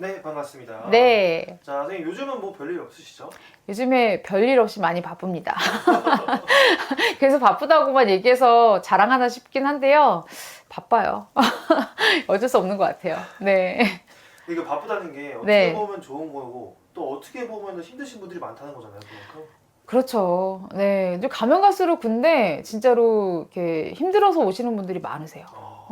네, 반갑습니다. 네. 자, 선생님 요즘은 뭐 별일 없으시죠? 요즘에 별일 없이 많이 바쁩니다. 그래서 바쁘다고만 얘기해서 자랑하나 싶긴 한데요. 바빠요. 어쩔 수 없는 것 같아요. 네. 이거 바쁘다는 게 어떻게 네. 보면 좋은 거고 또 어떻게 보면 힘드신 분들이 많다는 거잖아요, 그만큼. 그렇죠. 네. 이제 가면 갈수록 근데 진짜로 이렇게 힘들어서 오시는 분들이 많으세요.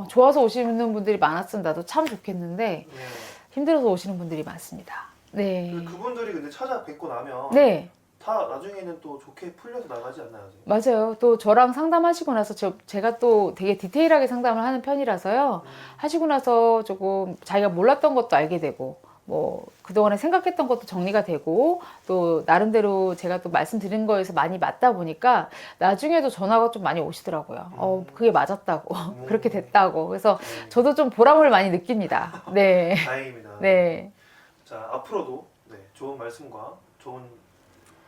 좋아서 오시는 분들이 많았으면 나도 참 좋겠는데 네. 힘들어서 오시는 분들이 많습니다. 네. 그분들이 근데 찾아뵙고 나면 네. 다 나중에는 또 좋게 풀려서 나가지 않나요, 선생님? 맞아요. 또 저랑 상담하시고 나서 제가 또 되게 디테일하게 상담을 하는 편이라서요. 하시고 나서 조금 자기가 몰랐던 것도 알게 되고, 뭐, 그동안에 생각했던 것도 정리가 되고, 또 나름대로 제가 또 말씀드린 거에서 많이 맞다 보니까 나중에도 전화가 좀 많이 오시더라고요. 그게 맞았다고. 그렇게 됐다고. 그래서 네. 저도 좀 보람을 많이 느낍니다. 네. 다행입니다. 네. 자, 앞으로도 네, 좋은 말씀과 좋은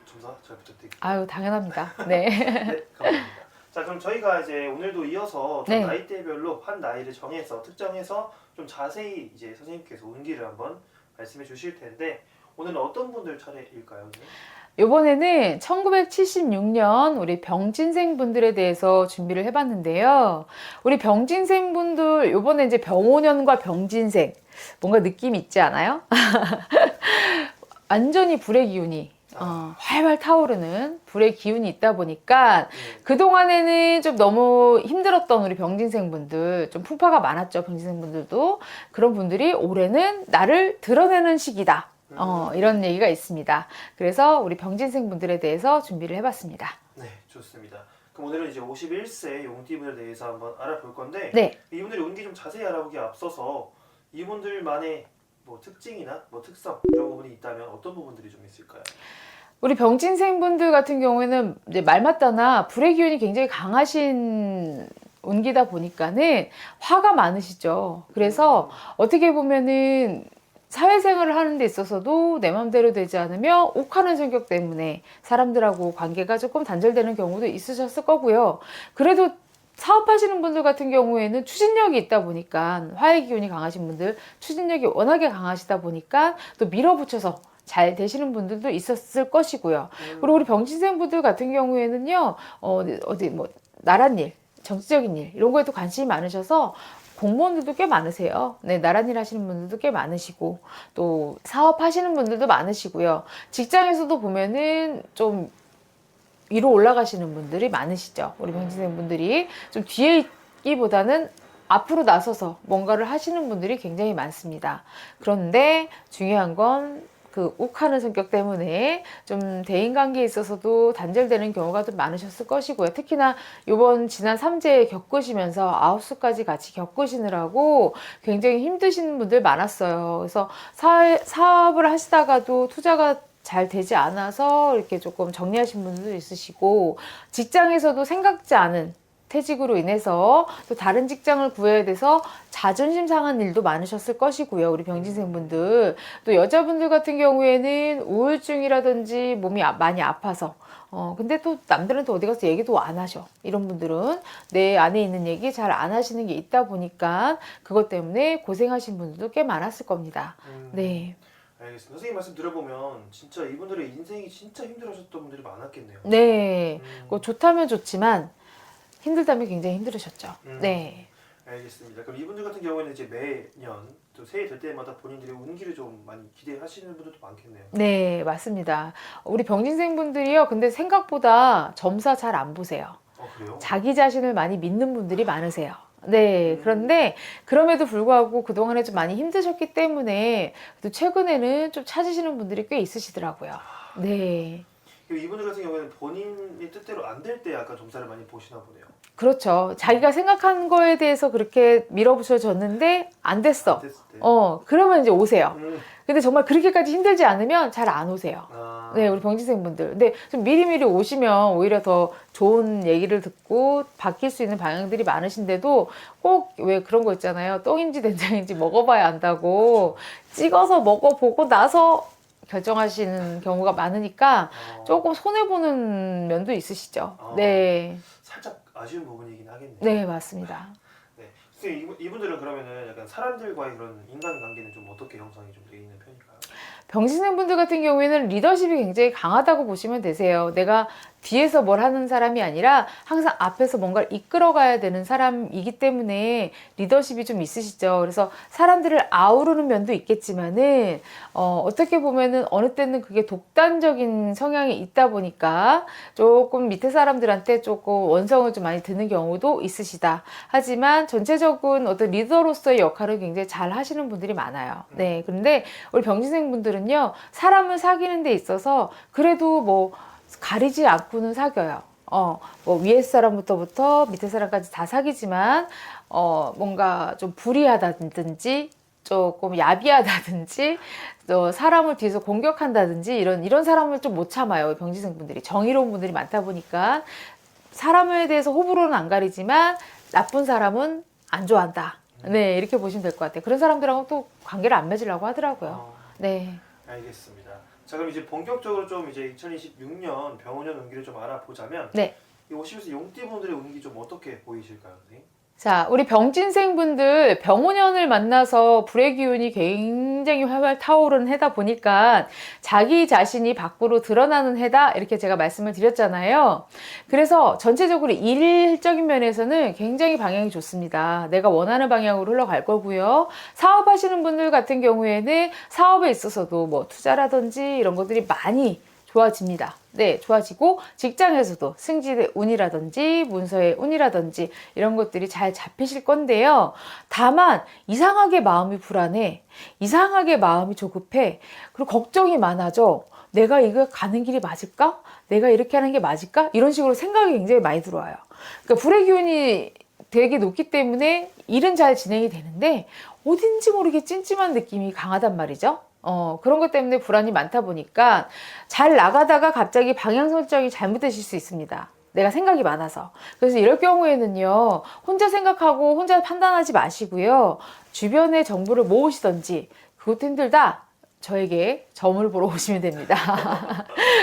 점사 잘 부탁드릴게요. 아유, 당연합니다. 네. 네, 감사합니다. 자, 그럼 저희가 이제 오늘도 이어서 좀 네. 나이대별로 한 나이를 정해서 특정해서 좀 자세히 이제 선생님께서 운기를 한번 말씀해 주실 텐데 오늘은 어떤 분들 차례일까요? 네? 이번에는 1976년 우리 병진생 분들에 대해서 준비를 해봤는데요. 우리 병진생 분들, 이번에 이제 병오년과 병진생, 뭔가 느낌 있지 않아요? 완전히 불의 기운이 활활 타오르는 불의 기운이 있다 보니까 그동안에는 좀 너무 힘들었던 우리 병진생분들, 좀 풍파가 많았죠. 병진생분들도. 그런 분들이 올해는 나를 드러내는 시기다. 이런 얘기가 있습니다. 그래서 우리 병진생분들에 대해서 준비를 해봤습니다. 네, 좋습니다. 그럼 오늘은 이제 51세 용띠분에 대해서 한번 알아볼 건데 네. 이분들의 운기 좀 자세히 알아보기에 앞서서 이분들만의 뭐 특징이나 뭐 특성 이런 부분이 있다면 어떤 부분들이 좀 있을까요? 우리 병진생분들 같은 경우에는 이제 말맞다나 불의 기운이 굉장히 강하신 운기다 보니까는 화가 많으시죠. 그래서 어떻게 보면은 사회생활을 하는 데 있어서도 내 맘대로 되지 않으며 욱하는 성격 때문에 사람들하고 관계가 조금 단절되는 경우도 있으셨을 거고요. 그래도 사업하시는 분들 같은 경우에는 추진력이 있다 보니까 화의 기운이 강하신 분들 추진력이 워낙에 강하시다 보니까 또 밀어붙여서 잘 되시는 분들도 있었을 것이고요. 그리고 우리 병진생 분들 같은 경우에는요, 어디 뭐 나란 일, 정치적인 일 이런 거에도 관심이 많으셔서 공무원들도 꽤 많으세요. 네, 나란 일 하시는 분들도 꽤 많으시고 또 사업하시는 분들도 많으시고요. 직장에서도 보면은 좀 위로 올라가시는 분들이 많으시죠. 우리 병진생 분들이 좀 뒤에 있기보다는 앞으로 나서서 뭔가를 하시는 분들이 굉장히 많습니다. 그런데 중요한 건 그 욱하는 성격 때문에 좀 대인관계에 있어서도 단절되는 경우가 좀 많으셨을 것이고요. 특히나 이번 지난 3재 겪으시면서 9수까지 같이 겪으시느라고 굉장히 힘드신 분들 많았어요. 그래서 사업을 하시다가도 투자가 잘 되지 않아서 이렇게 조금 정리하신 분들도 있으시고 직장에서도 생각지 않은 퇴직으로 인해서 또 다른 직장을 구해야 돼서 자존심 상한 일도 많으셨을 것이고요. 우리 병진생분들. 또 여자분들 같은 경우에는 우울증이라든지 몸이 많이 아파서 근데 또 남들은 또 어디 가서 얘기도 안 하셔. 이런 분들은 내 안에 있는 얘기 잘 안 하시는 게 있다 보니까 그것 때문에 고생하신 분들도 꽤 많았을 겁니다. 네. 알겠습니다. 선생님 말씀 들어보면 진짜 이분들의 인생이 진짜 힘들으셨던 분들이 많았겠네요. 네. 좋다면 좋지만 힘들다면 굉장히 힘들으셨죠. 네. 알겠습니다. 그럼 이분들 같은 경우에는 이제 매년 또 새해 될 때마다 본인들의 운기를 좀 많이 기대하시는 분들도 많겠네요. 네, 맞습니다. 우리 병진생분들이요. 근데 생각보다 점사 잘 안 보세요. 그래요? 자기 자신을 많이 믿는 분들이 많으세요. 네, 그런데 그럼에도 불구하고 그동안에 좀 많이 힘드셨기 때문에 또 최근에는 좀 찾으시는 분들이 꽤 있으시더라고요. 네. 이분들 같은 경우에는 본인의 뜻대로 안 될 때 약간 점사를 많이 보시나 보네요. 그렇죠. 자기가 생각한 거에 대해서 그렇게 밀어붙여졌는데 안 됐어. 안 됐을 때. 그러면 이제 오세요. 근데 정말 그렇게까지 힘들지 않으면 잘 안 오세요. 네, 우리 병진생분들. 근데 좀 미리미리 오시면 오히려 더 좋은 얘기를 듣고 바뀔 수 있는 방향들이 많으신데도 꼭 왜 그런 거 있잖아요. 똥인지 된장인지 먹어봐야 안다고 찍어서 먹어보고 나서 결정하시는 경우가 많으니까 조금 손해보는 면도 있으시죠. 네. 살짝 아쉬운 부분이긴 하겠네요. 네, 맞습니다. 네. 선생님, 이분들은 그러면은 약간 사람들과의 그런 인간관계는 좀 어떻게 형성이 좀 돼 있는 편일까요? 병신생분들 같은 경우에는 리더십이 굉장히 강하다고 보시면 되세요. 내가 뒤에서 뭘 하는 사람이 아니라 항상 앞에서 뭔가를 이끌어가야 되는 사람이기 때문에 리더십이 좀 있으시죠. 그래서 사람들을 아우르는 면도 있겠지만은 어떻게 보면은 어느 때는 그게 독단적인 성향이 있다 보니까 조금 밑에 사람들한테 조금 원성을 좀 많이 드는 경우도 있으시다. 하지만 전체적인 어떤 리더로서의 역할을 굉장히 잘 하시는 분들이 많아요. 네, 그런데 우리 병신생분들은요, 사람을 사귀는 데 있어서 그래도 뭐 가리지 않고는 사귀어요. 뭐 위에 사람부터 밑에 사람까지 다 사귀지만, 뭔가 좀 불의하다든지, 조금 야비하다든지, 또 사람을 뒤에서 공격한다든지, 이런 사람을 좀 못 참아요. 병지생 분들이. 정의로운 분들이 많다 보니까. 사람에 대해서 호불호는 안 가리지만, 나쁜 사람은 안 좋아한다. 네, 이렇게 보시면 될 것 같아요. 그런 사람들하고 또 관계를 안 맺으려고 하더라고요. 네. 알겠습니다. 자, 그럼 이제 본격적으로 좀 이제 2026년 병원년 운기를 좀 알아보자면, 네. 이 51세 용띠분들의 운기 좀 어떻게 보이실까요, 선생님? 자, 우리 병진생분들 병원연을 만나서 불의 기운이 굉장히 활활 타오르는 해다 보니까 자기 자신이 밖으로 드러나는 해다 이렇게 제가 말씀을 드렸잖아요. 그래서 전체적으로 일적인 면에서는 굉장히 방향이 좋습니다. 내가 원하는 방향으로 흘러갈 거고요. 사업하시는 분들 같은 경우에는 사업에 있어서도 뭐 투자라든지 이런 것들이 많이 좋아집니다. 네, 좋아지고 직장에서도 승진의 운이라든지 문서의 운이라든지 이런 것들이 잘 잡히실 건데요. 다만 이상하게 마음이 불안해, 이상하게 마음이 조급해, 그리고 걱정이 많아져. 내가 이거 가는 길이 맞을까? 내가 이렇게 하는 게 맞을까? 이런 식으로 생각이 굉장히 많이 들어와요. 그러니까 불의 기운이 되게 높기 때문에 일은 잘 진행이 되는데 어딘지 모르게 찜찜한 느낌이 강하단 말이죠. 그런 것 때문에 불안이 많다 보니까 잘 나가다가 갑자기 방향 설정이 잘못되실 수 있습니다. 내가 생각이 많아서. 그래서 이럴 경우에는요, 혼자 생각하고 혼자 판단하지 마시고요, 주변의 정보를 모으시던지, 그것도 힘들다. 저에게 점을 보러 오시면 됩니다.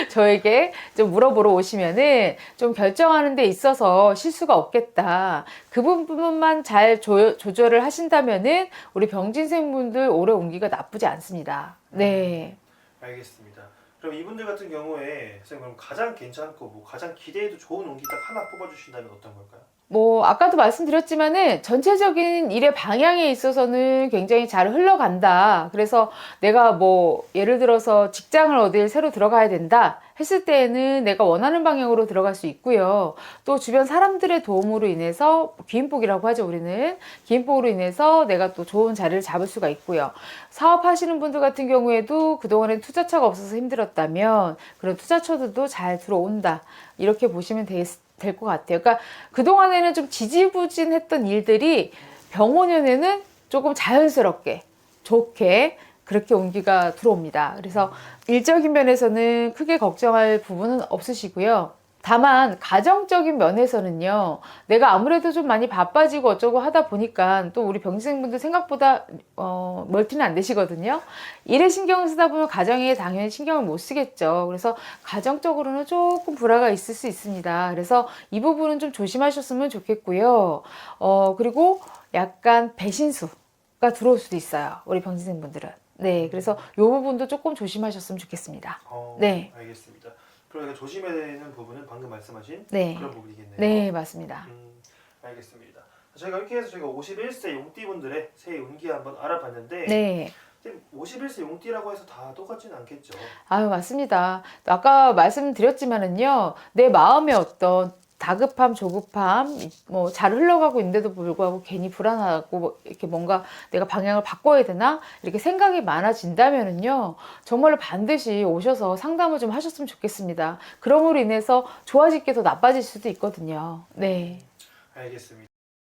저에게 좀 물어보러 오시면은 좀 결정하는 데 있어서 실수가 없겠다. 그 부분만 잘 조절을 하신다면은 우리 병진생분들 올해 운기가 나쁘지 않습니다. 네. 알겠습니다. 그럼 이분들 같은 경우에 선생님 그럼 가장 괜찮고 뭐 가장 기대해도 좋은 운기 딱 하나 뽑아주신다면 어떤 걸까요? 뭐 아까도 말씀드렸지만은 전체적인 일의 방향에 있어서는 굉장히 잘 흘러간다. 그래서 내가 뭐 예를 들어서 직장을 어딜 새로 들어가야 된다 했을 때에는 내가 원하는 방향으로 들어갈 수 있고요. 또 주변 사람들의 도움으로 인해서 기인복이라고 하죠, 우리는. 기인복으로 인해서 내가 또 좋은 자리를 잡을 수가 있고요. 사업하시는 분들 같은 경우에도 그동안엔 투자처가 없어서 힘들었다면 그런 투자처들도 잘 들어온다. 이렇게 보시면 될 것 같아요. 그러니까 그동안에는 좀 지지부진했던 일들이 병원연에는 조금 자연스럽게 좋게 그렇게 운기가 들어옵니다. 그래서 일적인 면에서는 크게 걱정할 부분은 없으시고요. 다만 가정적인 면에서는요, 내가 아무래도 좀 많이 바빠지고 어쩌고 하다 보니까 또 우리 병신생분들 생각보다 멀티는 안 되시거든요. 일에 신경을 쓰다 보면 가정에 당연히 신경을 못 쓰겠죠. 그래서 가정적으로는 조금 불화가 있을 수 있습니다. 그래서 이 부분은 좀 조심하셨으면 좋겠고요. 그리고 약간 배신수가 들어올 수도 있어요, 우리 병신생분들은. 네, 그래서 이 부분도 조금 조심하셨으면 좋겠습니다. 네. 알겠습니다. 그러니까 조심해야 되는 부분은 방금 말씀하신 네. 그런 부분이겠네요. 네, 맞습니다. 알겠습니다. 저희가 이렇게 해서 저희가 51세 용띠분들의 새해 운기 한번 알아봤는데, 네. 51세 용띠라고 해서 다 똑같지는 않겠죠? 아유, 맞습니다. 또 아까 말씀드렸지만은요, 내 마음의 어떤 다급함, 조급함, 뭐 잘 흘러가고 있는데도 불구하고 괜히 불안하고 뭐 이렇게 뭔가 내가 방향을 바꿔야 되나 이렇게 생각이 많아진다면은요, 정말로 반드시 오셔서 상담을 좀 하셨으면 좋겠습니다. 그럼으로 인해서 좋아질 게 더 나빠질 수도 있거든요. 네. 알겠습니다.